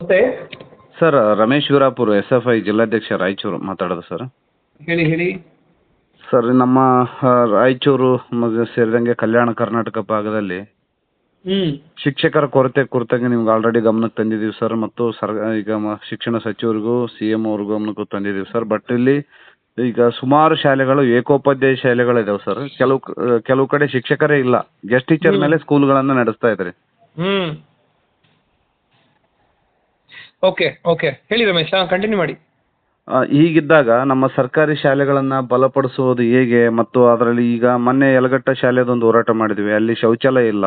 ಮತ್ತೆ sir Ramesh Veerapur SFI ಜಿಲ್ಲಾಧ್ಯಕ್ಷ ರಾಯಚೂರು ಮಾತಾಡೋದು ಸರ್. ಹೇಳಿ ಹೇಳಿ. ಸರ್ ನಮ್ಮ ರಾಯಚೂರು ಸೇರಿದಂಗೆ ಕಲ್ಯಾಣ ಕರ್ನಾಟಕ ಭಾಗದಲ್ಲಿ ಶಿಕ್ಷಕರ ಕೊರತೆ ಕುರಿತಾಗಿ ನಿಮ್ಗೆ ಆಲ್ರೆಡಿ ಗಮನಕ್ಕೆ ತಂದಿದ್ದೀವಿ ಸರ್, ಮತ್ತು ಈಗ ಶಿಕ್ಷಣ ಸಚಿವರಿಗೂ CM ಅವ್ರಿಗೂ ಗಮನಕ್ಕೂ ತಂದಿದ್ದೀವಿ ಸರ್. ಬಟ್ ಇಲ್ಲಿ ಈಗ ಸುಮಾರು ಶಾಲೆಗಳು ಏಕೋಪಾಧ್ಯಾಯ ಶಾಲೆಗಳಿದಾವೆ ಸರ್. ಕೆಲವು ಕಡೆ ಶಿಕ್ಷಕರೇ ಇಲ್ಲ, ಗೆಸ್ಟ್ ಟೀಚರ್ ಮೇಲೆ ಸ್ಕೂಲ್ಗಳನ್ನು ನಡೆಸ್ತಾ ಇದ್ದಾರೆ. ಓಕೆ ಓಕೆ, ಹೇಳಿ ರಮೇಶ್, ಕಂಟಿನ್ಯೂ ಮಾಡಿ. ಹೀಗಿದ್ದಾಗ ನಮ್ಮ ಸರ್ಕಾರಿ ಶಾಲೆಗಳನ್ನು ಬಲಪಡಿಸುವುದು ಹೇಗೆ? ಮತ್ತು ಅದರಲ್ಲಿ ಈಗ ಮೊನ್ನೆ ಯಲಗಟ್ಟ ಶಾಲೆದೊಂದು ಹೋರಾಟ ಮಾಡಿದ್ವಿ, ಅಲ್ಲಿ ಶೌಚಾಲಯ ಇಲ್ಲ.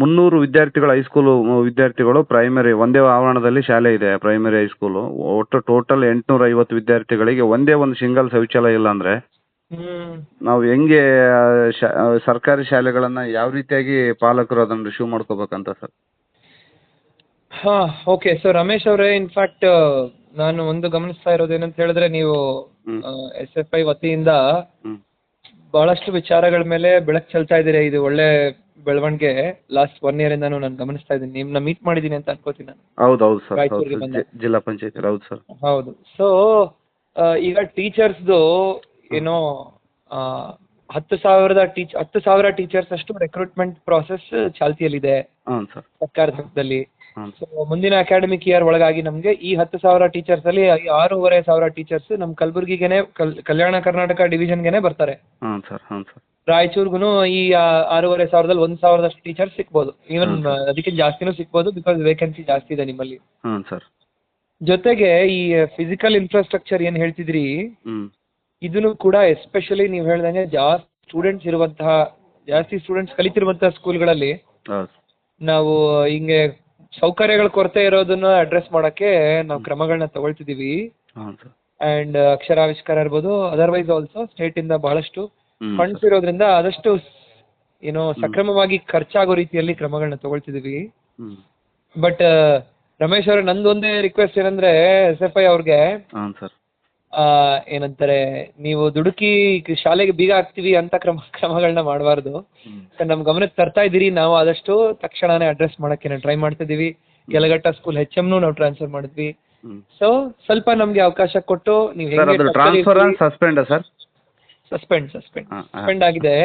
300 ವಿದ್ಯಾರ್ಥಿಗಳು ಹೈಸ್ಕೂಲು ವಿದ್ಯಾರ್ಥಿಗಳು ಪ್ರೈಮರಿ ಒಂದೇ ಆವರಣದಲ್ಲಿ ಶಾಲೆ ಇದೆ, ಪ್ರೈಮರಿ ಹೈಸ್ಕೂಲು. ಒಟ್ಟು ಟೋಟಲ್ 850 ವಿದ್ಯಾರ್ಥಿಗಳಿಗೆ ಒಂದೇ ಒಂದು ಸಿಂಗಲ್ ಶೌಚಾಲಯ ಇಲ್ಲ ಅಂದರೆ ನಾವು ಹೆಂಗೆ ಸರ್ಕಾರಿ ಶಾಲೆಗಳನ್ನು ಯಾವ ರೀತಿಯಾಗಿ ಪಾಲಕರು ಅದನ್ನು ರಿಸೀವ್ ಮಾಡ್ಕೋಬೇಕಂತ ಸರ್? ಓಕೆ. ಸೊ ರಮೇಶ್ ಅವರೇ, ಇನ್ಫ್ಯಾಕ್ಟ್ ನಾನು ಒಂದು ಗಮನಿಸ್ತಾ ಇರೋದೇನಂತ ಹೇಳಿದ್ರೆ, ನೀವು SFI ವತಿಯಿಂದ ಬಹಳಷ್ಟು ವಿಚಾರಗಳ ಮೇಲೆ ಬೆಳಕು ಚೆಲ್ತಾ ಇದ್ದೀರಿ. ಇದು ಒಳ್ಳೆ ಬೆಳವಣಿಗೆ. ಲಾಸ್ಟ್ 1 year ಇಂದಾನು ನಾನು ಗಮನಿಸ್ತಾ ಇದ್ದೀನಿ. ನಿಮ್ನ ಮೀಟ್ ಮಾಡಿದ್ದೀನಿ ಅಂತ ಅನ್ಕೋತೀನಿ ನಾನು. ಹೌದು ಸರ್, ರಾಯಚೂರಿಗೆ ಬಂದಾಗ. ಜಿಲ್ಲಾ ಪಂಚಾಯತ್. ಹೌದು ಸರ್, ಹೌದು. ಸೊ ಈಗ ಟೀಚರ್ಸ್ದು ಏನೋ 10,000 ಟೀಚರ್ಸ್ ಅಷ್ಟು ರೆಕ್ರೂಟ್ಮೆಂಟ್ ಪ್ರಾಸೆಸ್ ಚಾಲ್ತಿಯಲ್ಲಿದೆ ಸರ್ಕಾರದ ಹಂತದಲ್ಲಿ. ಸೊ ಮುಂದಿನ ಅಕಾಡೆಮಿಕ್ ಇಯರ್ ಒಳಗಾಗಿ ನಮಗೆ ಈ 10,000 ಟೀಚರ್ಸ್ ಅಲ್ಲಿ 6,500 ಟೀಚರ್ಸ್ ನಮ್ಮ ಕಲಬುರಗಿಗೆನೆ, ಕಲ್ಯಾಣ ಕರ್ನಾಟಕ ಡಿವಿಷನ್ಗೆನೆ ಬರ್ತಾರೆ. ರಾಯಚೂರ್ಗು ಈ 6,500 1,000 ಟೀಚರ್ಸ್ ಸಿಗ್ಬೋದು. ಈವನ್ ಅದಕ್ಕೆ ಜಾಸ್ತಿನೂ ಸಿಗ್ಬೋದು, ಬಿಕಾಸ್ ವೇಕೆನ್ಸಿ ಜಾಸ್ತಿ ಇದೆ ನಿಮ್ಮಲ್ಲಿ. ಜೊತೆಗೆ ಈ ಫಿಸಿಕಲ್ ಇನ್ಫ್ರಾಸ್ಟ್ರಕ್ಚರ್ ಏನ್ ಹೇಳ್ತಿದ್ರಿ, ಇದನ್ನು ಕೂಡ ಎಸ್ಪೆಷಲಿ ನೀವು ಹೇಳ್ದಂಗೆ ಜಾಸ್ತಿ ಸ್ಟೂಡೆಂಟ್ಸ್ ಕಲಿತಿರುವಂತಹ ಸ್ಕೂಲ್ಗಳಲ್ಲಿ ನಾವು ಹಿಂಗೆ ಸೌಕರ್ಯಗಳ ಕೊರತೆ ಇರೋದನ್ನ ಅಡ್ರೆಸ್ ಮಾಡಕ್ಕೆ ನಾವು ಕ್ರಮಗಳನ್ನ ತಗೊಳ್ತಿದೀವಿ. ಅಂಡ್ ಅಕ್ಷರಾವಿಷ್ಕಾರ ಇರ್ಬೋದು, ಅದರ್ವೈಸ್ ಆಲ್ಸೋ ಸ್ಟೇಟ್ ಇಂದ ಬಹಳಷ್ಟು ಫಂಡ್ಸ್ ಇರೋದ್ರಿಂದ ಆದಷ್ಟು ಸಕ್ರಮವಾಗಿ ಖರ್ಚಾಗೋ ರೀತಿಯಲ್ಲಿ ಕ್ರಮಗಳನ್ನ ತಗೊಳ್ತಿದೀವಿ. ಬಟ್ ರಮೇಶ್ ಅವ್ರೆ, ನಂದೊಂದೇ ರಿಕ್ವೆಸ್ಟ್ ಏನಂದ್ರೆ, SFI ಅವ್ರಿಗೆ ಏನಂತಾರೆ, ನೀವು ದುಡುಕಿ ಶಾಲೆಗೆ ಬೀಗ ಹಾಕ್ತಿವಿ ಅಂತ ಕ್ರಮಗಳನ್ನ ಮಾಡಬಾರ್ದು. ನಮ್ ಗಮನಕ್ಕೆ ತರ್ತಾ ಇದ್ದೀರಿ, ನಾವು ಆದಷ್ಟು ತಕ್ಷಣನೇ ಅಡ್ರೆಸ್ ಮಾಡಕ್ಕೆ ಟ್ರೈ ಮಾಡ್ತಿದೀವಿ. ಯಲಗಟ್ಟ ಸ್ಕೂಲ್ HMನೂ ನಾವು ಟ್ರಾನ್ಸ್ಫರ್ ಮಾಡಿದ್ವಿ. ಸೊ ಸ್ವಲ್ಪ ನಮ್ಗೆ ಅವಕಾಶ ಕೊಟ್ಟು ನೀವು ಸಸ್ಪೆಂಡ್ ಆಗಿದೆ.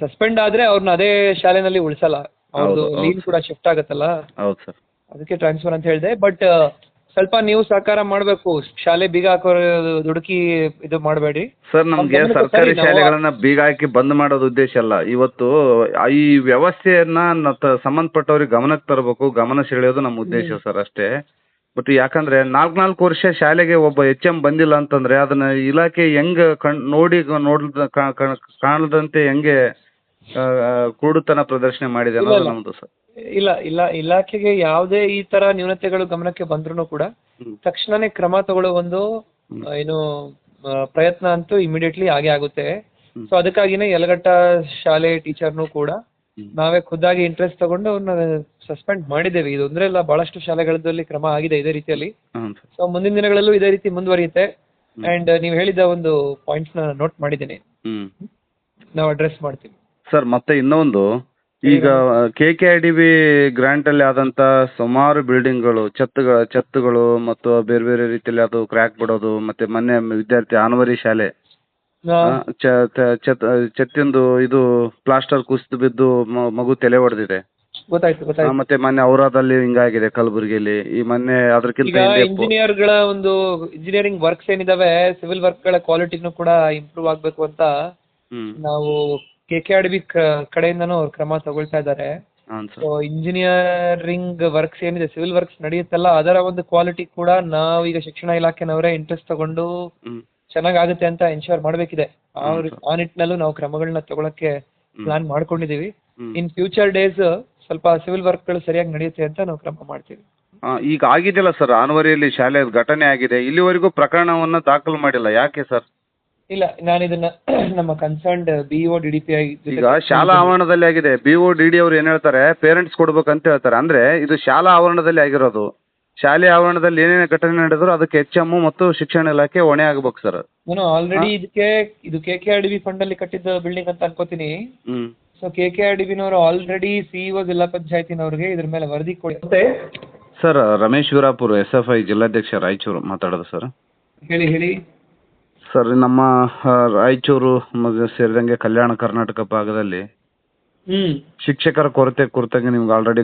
ಸಸ್ಪೆಂಡ್ ಆದ್ರೆ ಅವ್ರನ್ನ ಅದೇ ಶಾಲೆನಲ್ಲಿ ಉಳಿಸಲ್ಲ, ಅವ್ರದ್ದು ಲೀನ್ ಕೂಡ ಶಿಫ್ಟ್ ಆಗತ್ತಲ್ಲ, ಅದಕ್ಕೆ ಟ್ರಾನ್ಸ್ಫರ್ ಅಂತ ಹೇಳಿದೆ. ಬಟ್ ಸ್ವಲ್ಪ ನೀವು ಸಹಕಾರ ಮಾಡಬೇಕು. ಶಾಲೆ ಬೀಗ ಹಾಕೋ ದುಡುಕಿ ಇದು ಮಾಡಬೇಡಿ ಸರ್. ನಮ್ಗೆ ಸರ್ಕಾರಿ ಶಾಲೆಗಳನ್ನ ಬೀಗ ಹಾಕಿ ಬಂದ್ ಮಾಡೋದು ಉದ್ದೇಶ ಅಲ್ಲ. ಇವತ್ತು ಈ ವ್ಯವಸ್ಥೆಯನ್ನ ಸಂಬಂಧಪಟ್ಟವ್ರಿಗೆ ಗಮನಕ್ಕೆ ತರಬೇಕು, ಗಮನ ಸೆಳೆಯೋದು ನಮ್ಮ ಉದ್ದೇಶ ಸರ್, ಅಷ್ಟೇ. ಬಟ್ ಯಾಕಂದ್ರೆ 4 ವರ್ಷ ಶಾಲೆಗೆ ಒಬ್ಬ HM ಬಂದಿಲ್ಲ ಅಂತಂದ್ರೆ ಅದನ್ನ ಇಲಾಖೆ ಹೆಂಗ್ ಕಾಣದಂತೆ ಹೆಂಗೆ ಕುರುಡುತನ ಪ್ರದರ್ಶನ ಮಾಡಿದೆ ಅನ್ನೋದು ನಮ್ದು ಸರ್. ಇಲ್ಲ, ಇಲಾಖೆಗೆ ಯಾವುದೇ ಈ ತರ ನ್ಯೂನತೆಗಳು ಗಮನಕ್ಕೆ ಬಂದ್ರೂ ಕೂಡ ತಕ್ಷಣನೇ ಕ್ರಮ ತಗೊಳ್ಳೋ ಒಂದು ಪ್ರಯತ್ನ ಅಂತೂ ಇಮಿಡಿಯೇಟ್ಲಿ ಆಗೇ ಆಗುತ್ತೆ. ಸೊ ಅದಕ್ಕಾಗಿನೇ ಯಲಗಟ್ಟ ಶಾಲೆ ಟೀಚರ್ನು ಕೂಡ ನಾವೇ ಖುದ್ದಾಗಿ ಇಂಟ್ರೆಸ್ಟ್ ತಗೊಂಡು ಅವ್ರನ್ನ ಸಸ್ಪೆಂಡ್ ಮಾಡಿದ್ದೇವೆ. ಇದು ಅಂದ್ರೆ ಎಲ್ಲ ಬಹಳಷ್ಟು ಶಾಲೆಗಳಲ್ಲಿ ಕ್ರಮ ಆಗಿದೆ ಇದೇ ರೀತಿಯಲ್ಲಿ. ಸೊ ಮುಂದಿನ ದಿನಗಳಲ್ಲೂ ಇದೇ ರೀತಿ ಮುಂದುವರಿಯುತ್ತೆ. ಅಂಡ್ ನೀವು ಹೇಳಿದ ಒಂದು ಪಾಯಿಂಟ್ಸ್ ನ ನೋಟ್ ಮಾಡಿದ್ದೇನೆ, ನಾವು ಅಡ್ರೆಸ್ ಮಾಡ್ತೀವಿ ಸರ್. ಮತ್ತೆ ಇನ್ನೊಂದು, ಈಗ KKIDB ಗ್ರಾಂಟ್ ಅಲ್ಲಿ ಆದಂತ ಸುಮಾರು ಬಿಲ್ಡಿಂಗ್ಗಳು, ಛತ್ತುಗಳು ಮತ್ತು ಬೇರೆ ಬೇರೆ ರೀತಿಯಲ್ಲಿ ಅದು ಕ್ರ್ಯಾಕ್ ಬಿಡೋದು, ಮತ್ತೆ ಮೊನ್ನೆ ವಿದ್ಯಾರ್ಥಿ ಆನವರಿ ಶಾಲೆ ಛತ್ತಿಂದು ಇದು ಪ್ಲಾಸ್ಟರ್ ಕುಸಿದು ಬಿದ್ದು ಮಗು ತಲೆ ಹೊಡೆದಿದೆ. ಮತ್ತೆ ಮೊನ್ನೆ ಔರಾದಲ್ಲಿ ಹಿಂಗಾಗಿದೆ, ಕಲಬುರಗಿಯಲ್ಲಿ ಈ ಮೊನ್ನೆ. ಅದಕ್ಕಿಂತ ಇಂಜಿನಿಯರ್ಗಳ ಒಂದು ಇಂಜಿನಿಯರಿಂಗ್ ವರ್ಕ್ಸ್ ಏನಿದಾವೆ, ಸಿವಿಲ್ ವರ್ಕ್ ಗಳ ಕ್ವಾಲಿಟಿನೂ ಕೂಡ ಇಂಪ್ರೂವ್ ಆಗ್ಬೇಕು ಅಂತ ನಾವು KKIDB ಕಡೆಯಿಂದನೂ ಅವ್ರು ಕ್ರಮ ತಗೊಳ್ತಾ ಇದ್ದಾರೆ. ಸೊ ಇಂಜಿನಿಯರಿಂಗ್ ವರ್ಕ್ಸ್ ಏನಿದೆ, ಸಿವಿಲ್ ವರ್ಕ್ಸ್ ನಡೆಯುತ್ತಲ್ಲ, ಅದರ ಒಂದು ಕ್ವಾಲಿಟಿ ಕೂಡ ನಾವೀಗ ಶಿಕ್ಷಣ ಇಲಾಖೆನವರೇ ಇಂಟ್ರೆಸ್ಟ್ ತಗೊಂಡು ಚೆನ್ನಾಗಾಗುತ್ತೆ ಅಂತ ಎನ್ಶೋರ್ ಮಾಡಬೇಕಿದೆ. ಆ ನಿಟ್ಟಿನಲ್ಲೂ ನಾವು ಕ್ರಮಗಳನ್ನ ತಗೊಳಕ್ಕೆ ಪ್ಲಾನ್ ಮಾಡ್ಕೊಂಡಿದೀವಿ. ಇನ್ ಫ್ಯೂಚರ್ ಡೇಸ್ ಸ್ವಲ್ಪ ಸಿವಿಲ್ ವರ್ಕ್ಗಳು ಸರಿಯಾಗಿ ನಡೆಯುತ್ತೆ ಅಂತ ನಾವು ಕ್ರಮ ಮಾಡ್ತೀವಿ. ಈಗ ಆಗಿದೆಯಲ್ಲ ಸರ್, ಆನವರಿಯಲ್ಲಿ ಶಾಲೆ ಘಟನೆ ಆಗಿದೆ, ಇಲ್ಲಿವರೆಗೂ ಪ್ರಕರಣವನ್ನ ದಾಖಲು ಮಾಡಿಲ್ಲ, ಯಾಕೆ ಸರ್? ಇಲ್ಲ, ನಾನು ಇದನ್ನ ನಮ್ಮ ಕನ್ಸರ್ನ್ಡ್ BO DDPI ಈಗ ಶಾಲಾ ಆವರಣದಲ್ಲಿ ಆಗಿದೆ. BO DD ಅವ್ರು ಏನ್ ಹೇಳ್ತಾರೆ, ಪೇರೆಂಟ್ಸ್ ಕೊಡ್ಬೇಕಂತ ಹೇಳ್ತಾರೆ. ಅಂದ್ರೆ ಇದು ಶಾಲಾ ಆವರಣದಲ್ಲಿ ಆಗಿರೋದು. ಶಾಲೆ ಆವರಣದಲ್ಲಿ ಏನೇನು ಘಟನೆ ನಡೆದ್ರು ಅದಕ್ಕೆ HM ಮತ್ತು ಶಿಕ್ಷಣ ಇಲಾಖೆ ಹೊಣೆ ಆಗ್ಬೇಕು ಸರ್. ನಾನು ಆಲ್ರೆಡಿ ಇದು KKIDB ಫಂಡ್ ಅಲ್ಲಿ ಕಟ್ಟಿದ್ದ ಬಿಲ್ಡಿಂಗ್ ಅಂತ ಅನ್ಕೋತೀನಿ. ಸೊ KKRDBನವರು ಆಲ್ರೆಡಿ CEO ಜಿಲ್ಲಾ ಪಂಚಾಯತಿನವ್ರಿಗೆ ಇದ್ರ ಮೇಲೆ ವರದಿ ಕೊಡಿ ಮತ್ತೆ ಸರ್ ರಮೇಶ್ ವೀರಾಪುರ್ SFI ಜಿಲ್ಲಾಧ್ಯಕ್ಷ ರಾಯಚೂರು ಮಾತಾಡೋದು ಸರ್. ಹೇಳಿ ಸರ್ ನಮ್ಮ ರಾಯಚೂರು ಮತ್ತು ಸೇರಿದಂಗೆ ಕಲ್ಯಾಣ ಕರ್ನಾಟಕ ಭಾಗದಲ್ಲಿ ಶಿಕ್ಷಕರ ಕೊರತೆ ಕುರಿತಾಗಿ ನಿಮ್ಗೆ ಆಲ್ರೆಡಿ